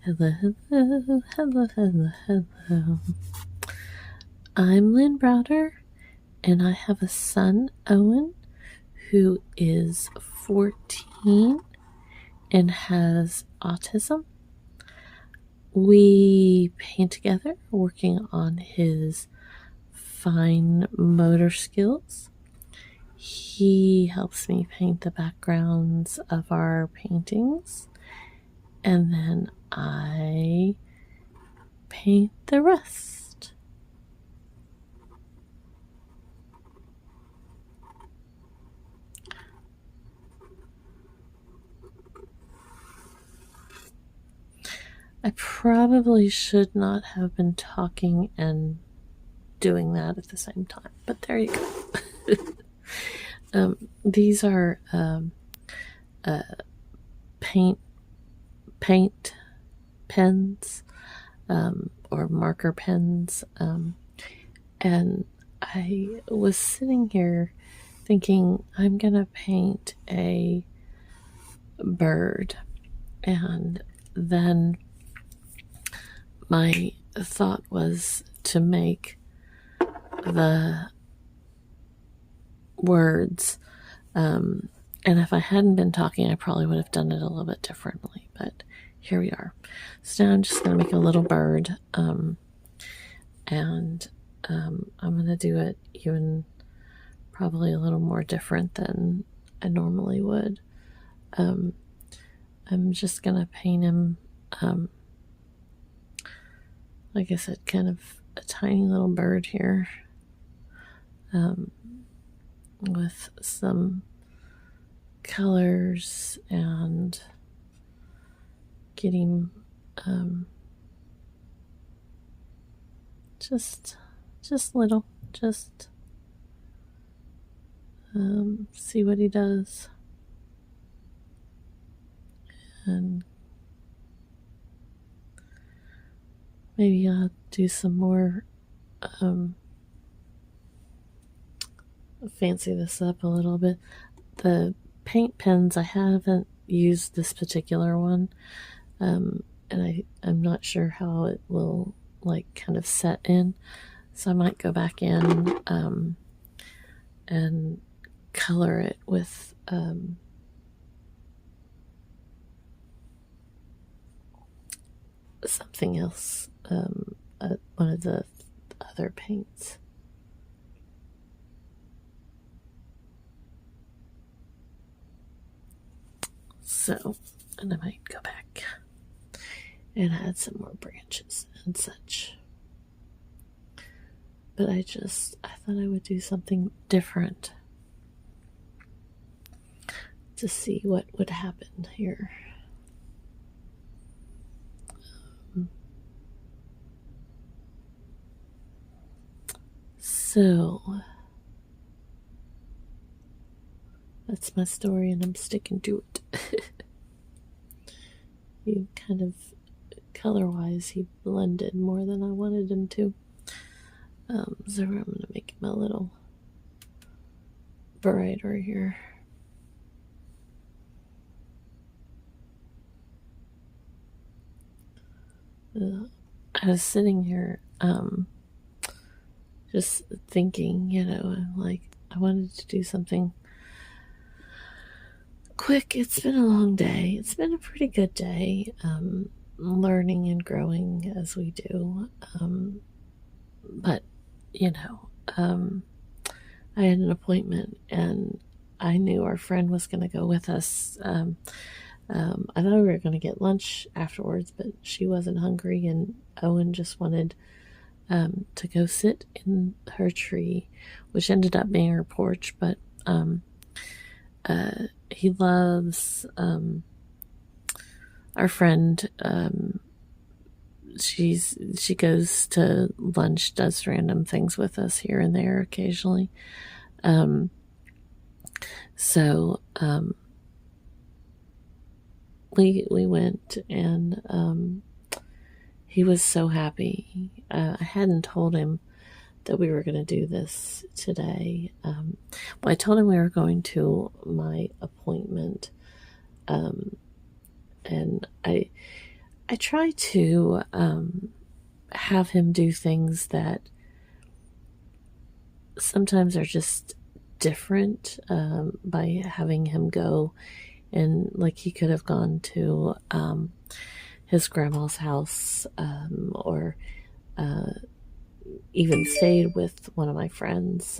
Hello, hello, hello, hello, hello. I'm Lynn Browder, and I have a son, Owen, who is 14 and has autism. We paint together, working on his fine motor skills. He helps me paint the backgrounds of our paintings, and then I paint the rest. I probably should not have been talking and doing that at the same time, but there you go. These are paint pens, or marker pens, and I was sitting here thinking I'm gonna paint a bird, and then my thought was to make the words, and if I hadn't been talking, I probably would have done it a little bit differently, but here we are. So now I'm just going to make a little bird, and I'm going to do it even probably a little more different than I normally would. I'm just going to paint him, like I said, kind of a tiny little bird here, with some colors, and getting just little, just see what he does, and maybe I'll do some more, fancy this up a little bit. The paint pens, I haven't used this particular one, and I'm not sure how it will like kind of set in, so I might go back in and color it with something else, one of the other paints. So, and I might go back and add some more branches and such. But I thought I would do something different to see what would happen here. So, that's my story, and I'm sticking to it. He kind of, color-wise, he blended more than I wanted him to. So I'm going to make him a little brighter here. I was sitting here, just thinking, I'm like, I wanted to do something quick. It's been a long day. It's been a pretty good day, learning and growing as we do. But, I had an appointment, and I knew our friend was going to go with us. I thought we were going to get lunch afterwards, but she wasn't hungry, and Owen just wanted to go sit in her tree, which ended up being her porch, but he loves our friend. She goes to lunch, does random things with us here and there occasionally. So we went, and he was so happy. I hadn't told him that we were going to do this today. Well, I told him we were going to my appointment, and I try to have him do things that sometimes are just different, by having him go, and like he could have gone to his grandma's house, or even stayed with one of my friends,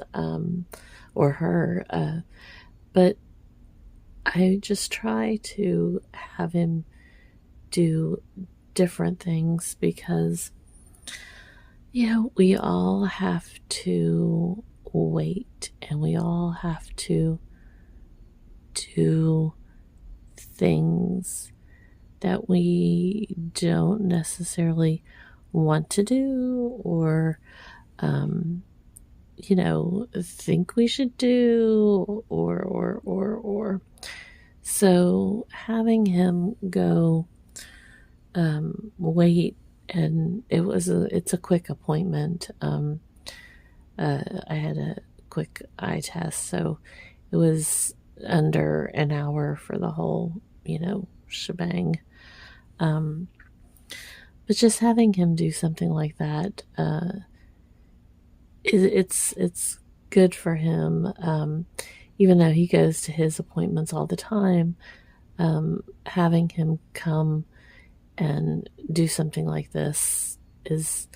or her, but I just try to have him do different things because, we all have to wait, and we all have to do things that we don't necessarily want to do, or think we should do, or so having him go, wait, and it's a quick appointment. I had a quick eye test, so it was under an hour for the whole, shebang. But just having him do something like that, it's good for him. Even though he goes to his appointments all the time, having him come and do something like this is,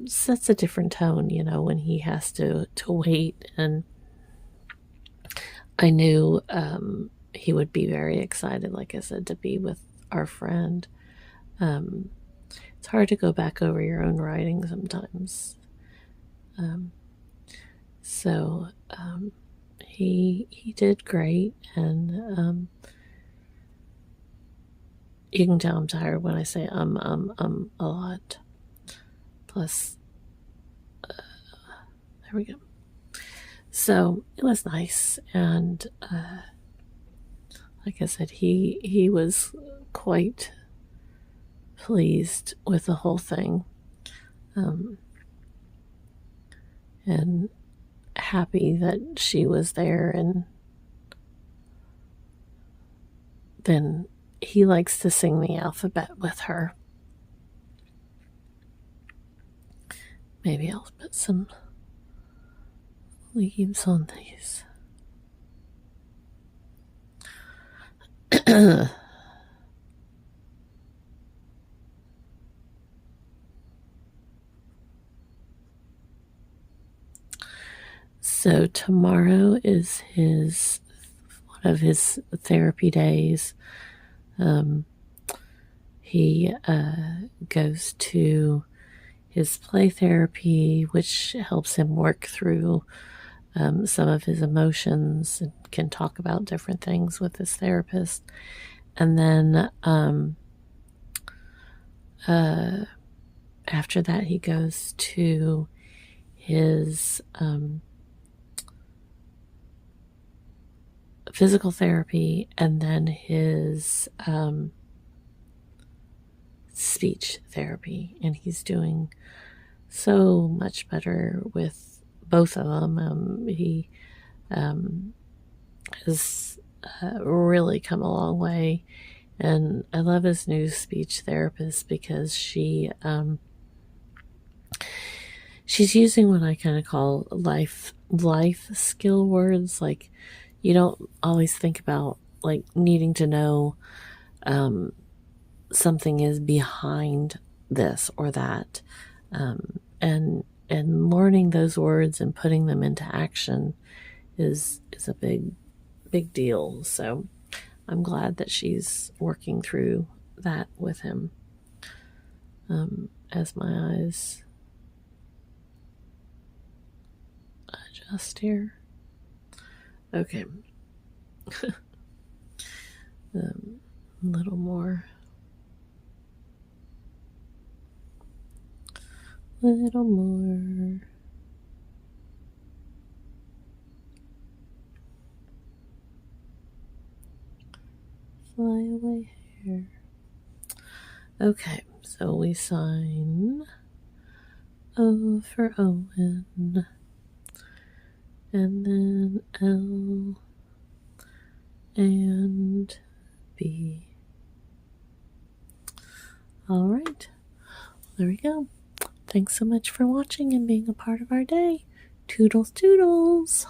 sets a different tone, when he has to wait. And I knew he would be very excited, like I said, to be with our friend. It's hard to go back over your own writing sometimes. So he did great, and you can tell I'm tired when I say a lot. Plus, there we go. So it was nice, and like I said, he was quite pleased with the whole thing, and happy that she was there. And then he likes to sing the alphabet with her. Maybe I'll put some leaves on these. So tomorrow is one of his therapy days. He goes to his play therapy, which helps him work through some of his emotions, and can talk about different things with his therapist. And then after that, he goes to his physical therapy, and then his speech therapy. And he's doing so much better with both of them. He has really come a long way. And I love his new speech therapist because she's using what I kind of call life skill words. Like, you don't always think about like needing to know something is behind this or that, and learning those words and putting them into action is a big deal. So I'm glad that she's working through that with him. As my eyes adjust here. Okay. A little more. Little more. Fly away hair. Okay, so we sign O for Owen, and then L and B. All right. There we go. Thanks so much for watching and being a part of our day. Toodles, toodles.